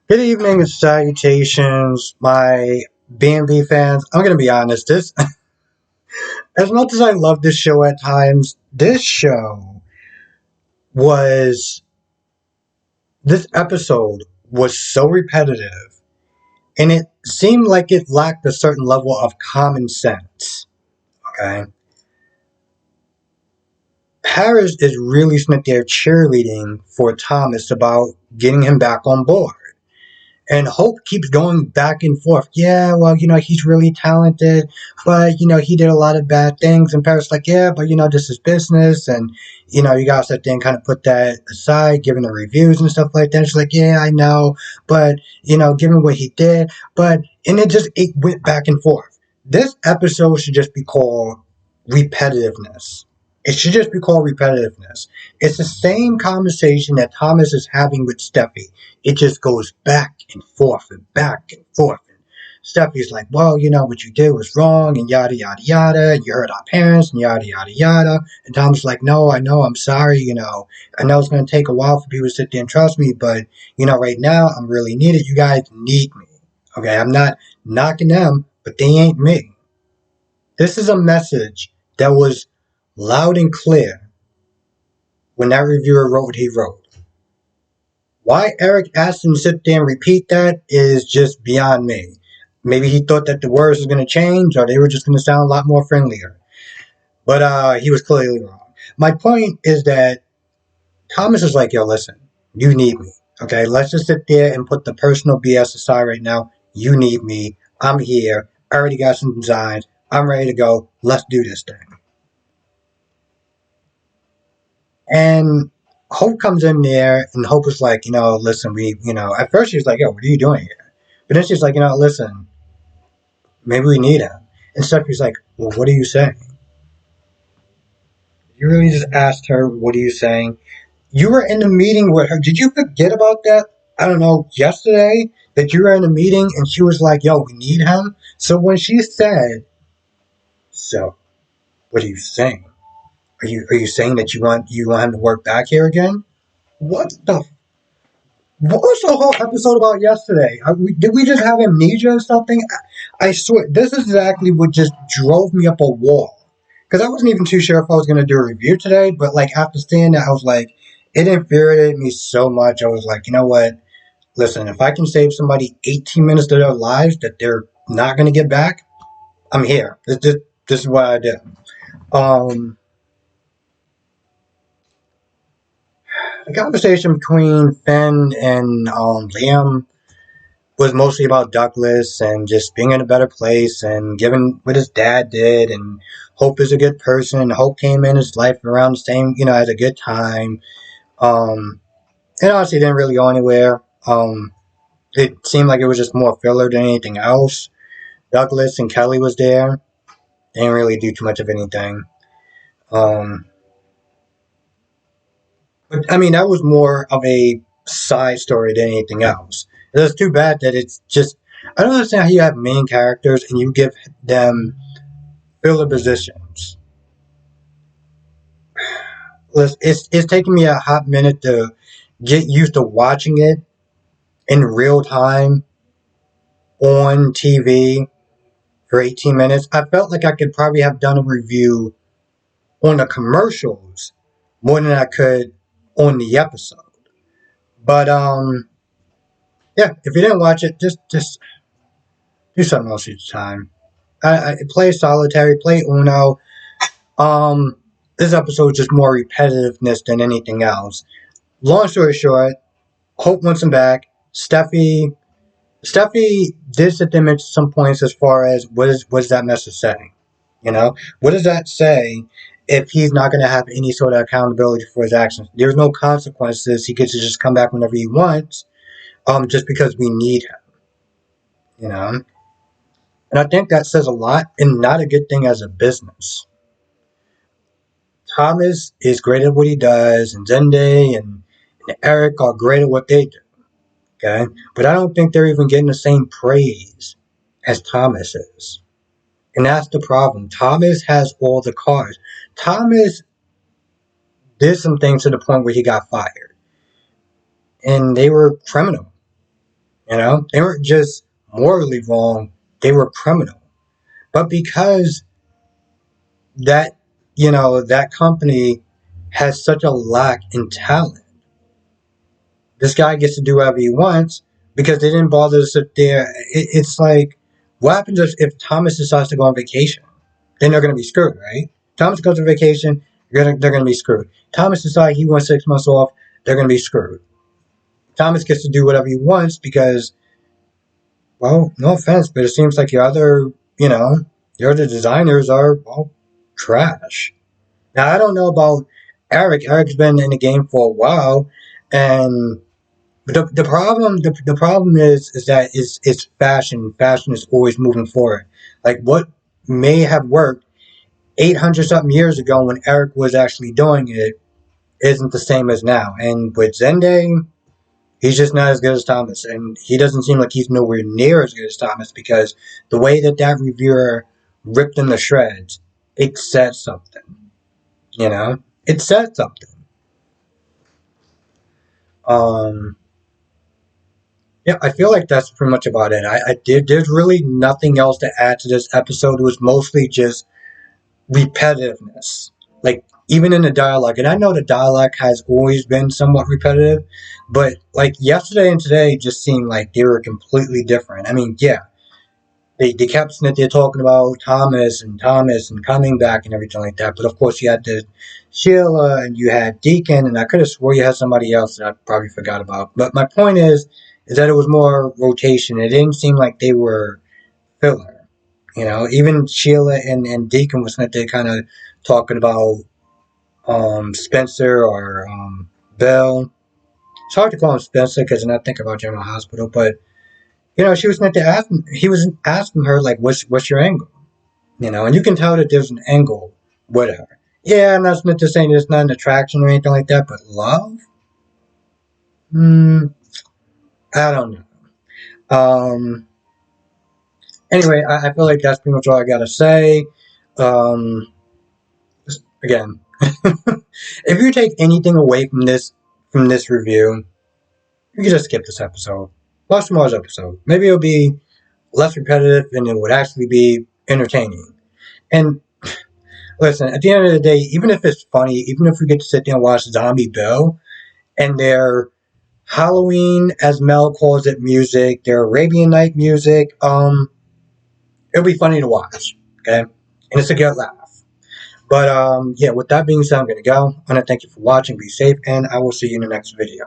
Good evening and salutations, my B&B fans. I'm gonna be honest. This, as much as I love this show at times, was this episode was so repetitive, and it seemed like it lacked a certain level of common sense. Okay, Paris is really spent there cheerleading for Thomas about getting him back on board. And Hope keeps going back and forth. Yeah, well, he's really talented, but, he did a lot of bad things. And Paris like, yeah, but, this is business. And, you gotta sit there and kind of put that aside, given the reviews and stuff like that. She's like, yeah, I know, but, given what he did. And it went back and forth. This episode should just be called repetitiveness. It should just be called repetitiveness. It's the same conversation that Thomas is having with Steffi. It just goes back and forth and back and forth. And Steffi's like, well, what you did was wrong and yada, yada, yada. You hurt our parents and yada, yada, yada. And Thomas like, no, I know, I'm sorry, I know it's going to take a while for people to sit there and trust me, but, right now I'm really needed. You guys need me. Okay, I'm not knocking them, but they ain't me. This is a message that was loud and clear when that reviewer wrote what he wrote. Why Eric asked him to sit there and repeat that is just beyond me. Maybe he thought that the words were going to change or they were just going to sound a lot more friendlier. But he was clearly wrong. My point is that Thomas is like, yo, listen, you need me. Okay, let's just sit there and put the personal BS aside right now. You need me. I'm here. I already got some designs. I'm ready to go. Let's do this thing. And Hope comes in there, and Hope is like, listen, at first she's like, yo, what are you doing here? But then she's like, listen, maybe we need him. And Stephanie's like, well, what are you saying? You really just asked her, what are you saying? You were in a meeting with her. Did you forget about that? I don't know, yesterday? That you were in a meeting and she was like, yo, we need him? So when she said, so, what are you saying? Are you saying that you want him to work back here again? What the What was the whole episode about yesterday? Did we just have amnesia or something? I swear, this is exactly what just drove me up a wall. Because I wasn't even too sure if I was going to do a review today, but like after seeing that, I was like, it infuriated me so much. I was like, you know what? Listen, if I can save somebody 18 minutes of their lives that they're not going to get back, I'm here. This is what I did. Um, the conversation between Finn and Liam was mostly about Douglas and just being in a better place and given what his dad did and Hope is a good person. Hope came in his life around the same, at a good time. Um, it honestly didn't really go anywhere. It seemed like it was just more filler than anything else. Douglas and Kelly was there. They didn't really do too much of anything. Um, but I mean, that was more of a side story than anything else. It's too bad that it's just. I don't understand how you have main characters and you give them filler positions. It's taking me a hot minute to get used to watching it in real time on TV for 18 minutes. I felt like I could probably have done a review on the commercials more than I could on the episode. But yeah, if you didn't watch it, just do something else each time. Play solitary, play Uno. Um, this episode is just more repetitiveness than anything else. Long story short, Hope wants him back. Steffi did sit there at some points as far as what is that message saying? What does that say if he's not going to have any sort of accountability for his actions? There's no consequences. He gets to just come back whenever he wants, just because we need him. And I think that says a lot and not a good thing as a business. Thomas is great at what he does, and Zende and Eric are great at what they do. Okay, but I don't think they're even getting the same praise as Thomas is. And that's the problem. Thomas has all the cards. Thomas did some things to the point where he got fired. And they were criminal. You know, they weren't just morally wrong; they were criminal. But because that, that company has such a lack in talent, this guy gets to do whatever he wants because they didn't bother to sit there. It's like, what happens if Thomas decides to go on vacation? Then they're going to be screwed, right? Thomas goes on vacation, they're going to be screwed. Thomas decides he wants 6 months off, they're going to be screwed. Thomas gets to do whatever he wants because, well, no offense, but it seems like your other designers are, well, trash. Now, I don't know about Eric. Eric's been in the game for a while, and the problem is that it's fashion. Fashion is always moving forward. Like what may have worked 800 something years ago when Eric was actually doing it isn't the same as now. And with Zenday, he's just not as good as Thomas, and he doesn't seem like he's nowhere near as good as Thomas because the way that reviewer ripped him to shreds, it said something. You know, it said something. Um, Yeah, I feel like that's pretty much about it. I did. There's really nothing else to add to this episode. It was mostly just repetitiveness. Like even in the dialogue, and I know the dialogue has always been somewhat repetitive, but like yesterday and today just seemed like they were completely different. I mean, yeah, they kept that they're talking about Thomas and coming back and everything like that. But of course, you had the Sheila and you had Deacon, and I could have swore you had somebody else that I probably forgot about. But my point is that it was more rotation. It didn't seem like they were filler. Even Sheila and Deacon was not there kind of talking about Spencer or Bell. It's hard to call him Spencer because I think about General Hospital, but she was meant to ask him. He was asking her like, "What's your angle?" And you can tell that there's an angle with her. Yeah, I'm not meant to say there's not an attraction or anything like that, but love. Hmm, I don't know. Anyway, I feel like that's pretty much all I gotta say. Um, again, if you take anything away from this review, you can just skip this episode. Watch tomorrow's episode. Maybe it'll be less repetitive and it would actually be entertaining. And listen, at the end of the day, even if it's funny, even if we get to sit there and watch Zombie Bill and their Halloween, as Mel calls it, music, their Arabian Night music, it'll be funny to watch. Okay, and it's a good laugh. But yeah, with that being said, I'm gonna go. I want to thank you for watching. Be safe, and I will see you in the next video.